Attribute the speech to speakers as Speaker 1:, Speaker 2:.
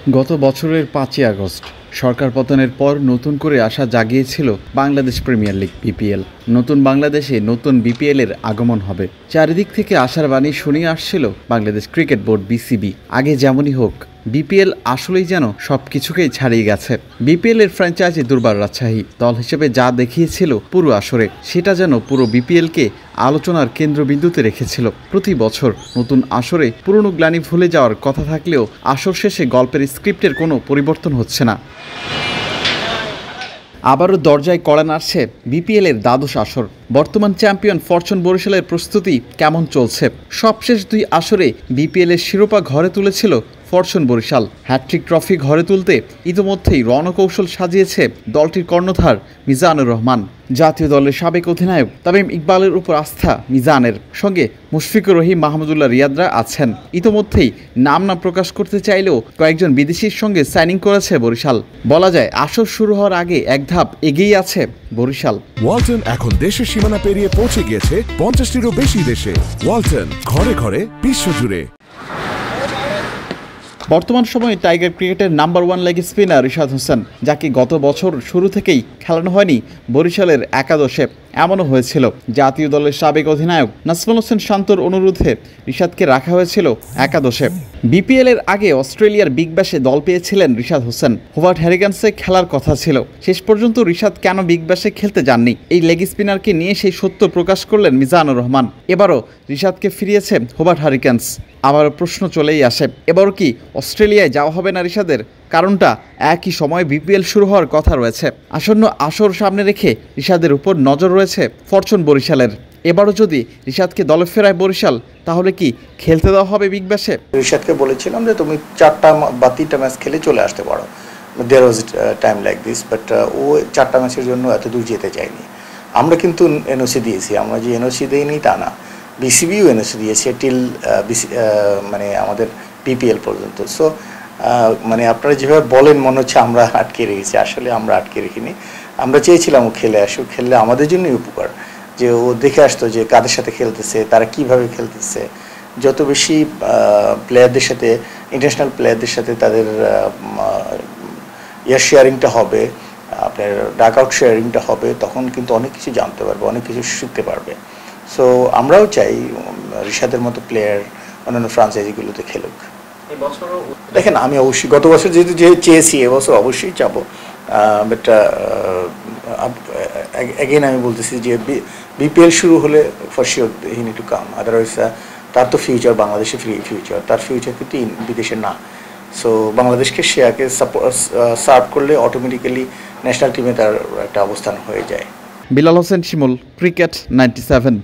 Speaker 1: গত বছরের ৫ই আগস্ট সরকার পতনের পর নতুন করে আশা জাগিয়েছিল বাংলাদেশ প্রিমিয়ার লিগ বিপিএল। নতুন বাংলাদেশে নতুন বিপিএলের আগমন হবে, চারিদিক থেকে আশার বাণী শুনিয়ে আসছিল বাংলাদেশ ক্রিকেট বোর্ড বিসিবি। আগে যেমনই হোক, বিপিএল আসলেই যেন সব কিছুকেই ছাড়িয়ে গেছে। বিপিএলের ফ্র্যাঞ্চাইজি দুর্বার রাজশাহী দল হিসেবে যা দেখিয়েছিল পুরো আসরে, সেটা যেন পুরো বিপিএলকে আলোচনার কেন্দ্রবিন্দুতে রেখেছিল। প্রতি বছর নতুন আসরে পুরনো গ্লানি ভুলে যাওয়ার কথা থাকলেও আসর শেষে গল্পের স্ক্রিপ্টের কোনো পরিবর্তন হচ্ছে না। আবারও দরজায় কড়া নাড়ছে বিপিএলের দ্বাদশ আসর। বর্তমান চ্যাম্পিয়ন ফরচুন বরিশালের প্রস্তুতি কেমন চলছে? সবশেষ দুই আসরে বিপিএলের শিরোপা ঘরে তুলেছিল ফরচুন বরিশাল। হ্যাট্রিক ট্রফি ঘরে তুলতে ইতিমধ্যেই রণকৌশল সাজিয়েছে দলটির কর্ণধার মিজানুর রহমান। জাতীয় দলের সাবেক অধিনায়ক তামিম ইকবালের উপর আস্থা মিজানের, সঙ্গে মুশফিকুর রহিম, মাহমুদুল্লাহ রিয়াদরা আছেন। ইতিমধ্যেই নাম না প্রকাশ করতে চাইলেও কয়েকজন বিদেশির সঙ্গে সাইনিং করেছে বরিশাল। বলা যায় আসর শুরু হওয়ার আগে এক ধাপ এগিয়ে আছে বরিশাল।
Speaker 2: ওয়ালটন এখন দেশের সীমানা পেরিয়ে পৌঁছে গিয়েছে 50টিরও বেশি দেশে। ওয়ালটন, ঘরে ঘরে বিশ্বজুড়ে।
Speaker 1: বর্তমান সময়ে টাইগার ক্রিকেটের number 1 leg spinner Rishad Hossain, যাকে গত বছর শুরু থেকেই খেলানো হয়নি বরিশালের একাদশে। এমনও হয়েছিল জাতীয় দলের সাবেক অধিনায়ক নাজমুল হোসেন শান্তর অনুরোধে রিশাদকে রাখা হয়েছিল একাদশে। বিপিএলের আগে অস্ট্রেলিয়ার বিগ ব্যাশে দল পেয়েছিলেন রিশাদ হোসেন। হোভার্ট হ্যারিকেন্সে খেলার কথা ছিল, শেষ পর্যন্ত রিশাদ কেন বিগ ব্যাশে খেলতে যাননি, এই লেগ স্পিনারকে নিয়ে সেই সত্য প্রকাশ করলেন মিজানুর রহমান। এবারও রিশাদকে ফিরিয়েছে হোভার্ট হ্যারিকেন্স। আবার প্রশ্ন চলেই আসে, এবারও কি অস্ট্রেলিয়ায় যাওয়া হবে না রিশাদের? কারণটা একই সময় বিপিএল শুরু হওয়ার কথা রয়েছে। আসন্ন আসর সামনে রেখে রিশাদের উপর নজর রয়েছে ফরচুন বরিশালের। এবারও যদি রিশাদকে দলে ফেরায় বরিশাল, তাহলে কি খেলতে দেওয়া হবে বিগ ব্যাশে?
Speaker 3: রিশাদকে বলেছিলাম যে তুমি 4টা বা 3টা ম্যাচ খেলে চলে আসতে পারো, there was time like this, but ও 4টা ম্যাচের জন্য এত দূর যেতে চাইনি। আমরা কিন্তু এনওসি দিয়েছি, আমরা যে এনওসি দিইনি তা না, বিসিবিও এনওসি দিয়েছে টিল মানে আমাদের বিপিএল পর্যন্ত। সো মানে আপনারা যেভাবে বলেন মনে হচ্ছে আমরা আটকে রেখেছি, আসলে আমরা আটকে রেখিনি। আমরা চেয়েছিলাম ও খেলে আসুক, খেললে আমাদের জন্যই উপকার, যে ও দেখে আসতো যে কাদের সাথে খেলতেছে, তারা কিভাবে খেলতেছে। যত বেশি প্লেয়ারদের সাথে, ইন্টারন্যাশনাল প্লেয়ারদের সাথে তাদের শেয়ারিংটা হবে, আপনার ডাক আউট শেয়ারিংটা হবে, তখন কিন্তু অনেক কিছু জানতে পারবে, অনেক কিছু শিখতে পারবে। সো আমরাও চাই রিশাদের মতো প্লেয়ার অন্যান্য ফ্রাঞ্চাইজিগুলোতে খেলুক। দেখেন, আমি অবশ্যই গত বছর যেহেতু চেয়েছি, এবছর অবশ্যই চাবো, বাট অ্যাগেন আমি বলতেছি যে বিপিএল শুরু হলে for sure he need to come, otherwise তার তো ফিউচার বাংলাদেশে ফিউচার, তার ফিউচার কিন্তু বিদেশে না। সো বাংলাদেশকে শেয়ারকে সার্ভ করলে অটোমেটিক্যালি ন্যাশনাল টিমে তার একটা অবস্থান হয়ে যায়।
Speaker 1: বিলাল হোসেন শিমুল, ক্রিকেট 97।